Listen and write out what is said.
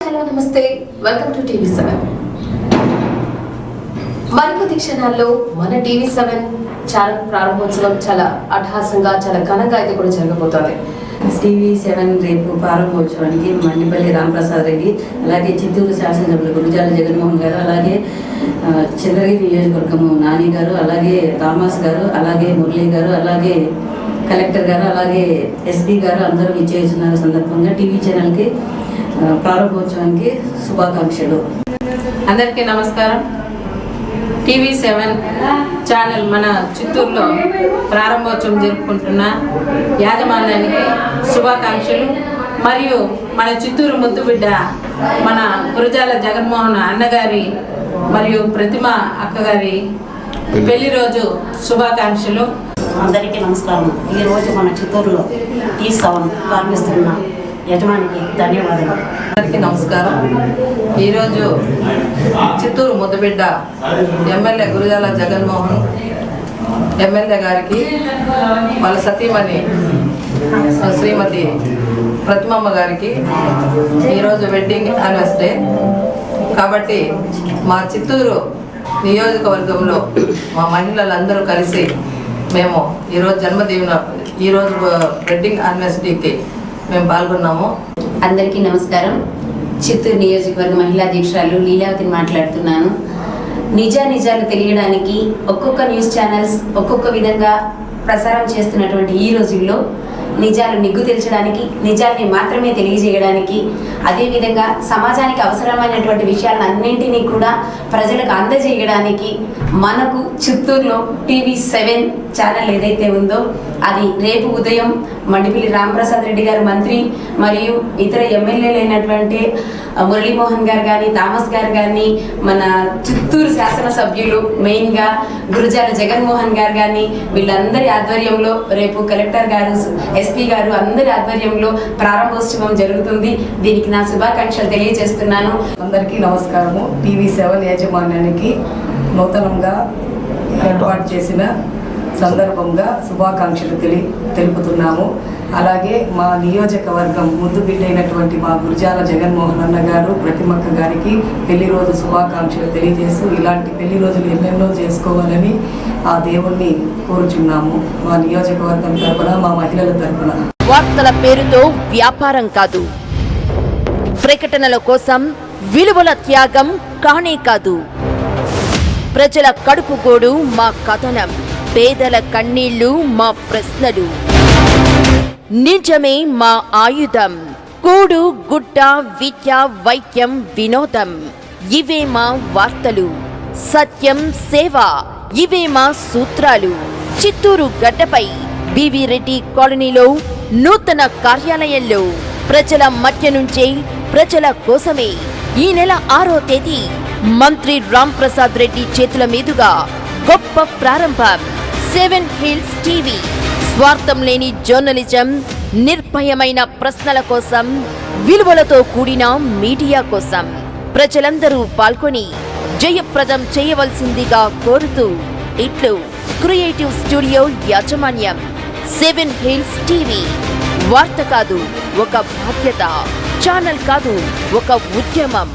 Hello నమస్తే, welcome to TV7. మరికొద్ది క్షణాల్లో మన TV7 ఛానల్ ప్రారంభోత్సవం చాలా అట్టహాసంగా, చాలా ఘనంగా అయితే కూడా జరగబోతోంది. TV7 రేపు ప్రారంభోత్సవానికి మండిపల్లి రాంప్రసాద్ రెడ్డి, అలాగే చిత్తూరు శాసనసభ్యులు గురుజాల జగన్మోహన్ గారు, అలాగే చంద్రగిరి నియోజకవర్గము నాని గారు, అలాగే థామస్ గారు, అలాగే మురళీ గారు, అలాగే కలెక్టర్ గారు, అలాగే SP గారు అందరూ విచ్చేస్తున్న సందర్భంగా టీవీ ఛానల్కి ప్రారంభోత్సవానికి శుభాకాంక్షలు. అందరికీ నమస్కారం. TV7 ఛానల్ మన చిత్తూరులో ప్రారంభోత్సవం జరుపుకుంటున్న యాజమాన్యానికి శుభాకాంక్షలు. మరియు మన చిత్తూరు ముద్దుబిడ్డ మన గురుజాల జగన్మోహన్ అన్నగారి మరియు ప్రతిమ అక్కగారి పెళ్లి రోజు శుభాకాంక్షలు. అందరికీ నమస్కారం. ఈరోజు మన చిత్తూరులో TV7 ప్రారంభిస్తున్న యజమానికి ధన్యవాదాలు. అందరికీ నమస్కారం. ఈరోజు చిత్తూరు ముద్దుబిడ్డ ఎమ్మెల్యే గురుజాల జగన్మోహన్ ఎమ్మెల్యే గారికి వాళ్ళ సతీమణి శ్రీమతి ప్రతిమమ్మ గారికి ఈరోజు వెడ్డింగ్ యానివర్సరీ కాబట్టి మా చిత్తూరు నియోజకవర్గంలో మా మహిళలందరూ కలిసి మేము ఈరోజు వెడ్డింగ్ యానివర్సరీకి మేము పాల్గొన్నాము. అందరికీ నమస్కారం. చిత్తూరు నియోజకవర్గ మహిళా అధ్యక్షురాలు లీలావతిని మాట్లాడుతున్నాను. నిజాలు తెలియడానికి ఒక్కొక్క న్యూస్ ఛానల్స్ ఒక్కొక్క విధంగా ప్రసారం చేస్తున్నటువంటి ఈ రోజుల్లో నిజాలు నిగ్గు తెల్చడానికి, నిజాల్ని మాత్రమే తెలియజేయడానికి, అదేవిధంగా సమాజానికి అవసరమైనటువంటి విషయాలను అన్నింటినీ కూడా ప్రజలకు అందజేయడానికి మనకు చిత్తూరులో TV7 ఛానల్ ఏదైతే ఉందో అది రేపు ఉదయం మండిపల్లి రాంప్రసాద్ రెడ్డి గారు మంత్రి మరియు ఇతర ఎమ్మెల్యేలు అయినటువంటి మురళీమోహన్ గారు కానీ, థామస్ గారు కానీ, మన చిత్తూరు శాసనసభ్యులు మెయిన్గా గురుజాల జగన్మోహన్ గారు కానీ వీళ్ళందరి ఆధ్వర్యంలో రేపు కలెక్టర్ గారు, SP గారు అందరి ఆధ్వర్యంలో ప్రారంభోత్సవం జరుగుతుంది. దీనికి నా శుభాకాంక్షలు తెలియజేస్తున్నాను. అందరికీ నమస్కారము. TV7 యాజమాన్యానికి నూతనంగా ఏర్పాటు చేసిన సందర్భంగా శుభాకాంక్షలు తెలుపుతున్నాము. అలాగే మా నియోజకవర్గం ముద్దు బిడ్డైనటువంటి మా గురుజాల జగన్మోహన్ అన్న గారు ప్రతిమక్క గారికి పెళ్లి రోజు శుభాకాంక్షలు తెలియజేస్తూ ఇలాంటి పెళ్లి రోజులు ఎన్నెన్నో చేసుకోవాలని ఆ దేవుణ్ణి కోరుచున్నాము. మా నియోజకవర్గం తరపున, మా మహిళల తరపున. వార్తల పేరుతో వ్యాపారం కాదు, ప్రకటనల కోసం విలువల త్యాగం కానే కాదు. ప్రజల కడుపు గోడు మా కథనం, పేదల కన్నీళ్లు మా ప్రశ్నలు, నిజమే మా ఆయుధం. కూడు గుడ్డ విద్య వైద్యం వినోదం, ఇవే మా వార్తలు. సత్యం సేవ, ఇవే మా సూత్రాలు. చిత్తూరు గడ్డపై BV రెడ్డి కాలనీలో నూతన కార్యాలయంలో ప్రజల మధ్య నుంచే ప్రజల కోసమే ఈ నెల 6వ తేదీ మంత్రి రాంప్రసాద్ రెడ్డి చేతుల మీదుగా గొప్ప ప్రారంభం. 7 హిల్స్ TV స్వార్థం లేని జర్నలిజం, నిర్భయమైన ప్రశ్నల కోసం, విలువలతో కూడిన మీడియా కోసం ప్రజలందరూ పాల్గొని జయప్రదం చేయవలసిందిగా కోరుతూ ఇట్లు క్రియేటివ్ స్టూడియో యాజమాన్యం. 7 హిల్స్ TV వార్త కాదు ఒక బాధ్యత, ఛానల్ కాదు ఒక ఉద్యమం.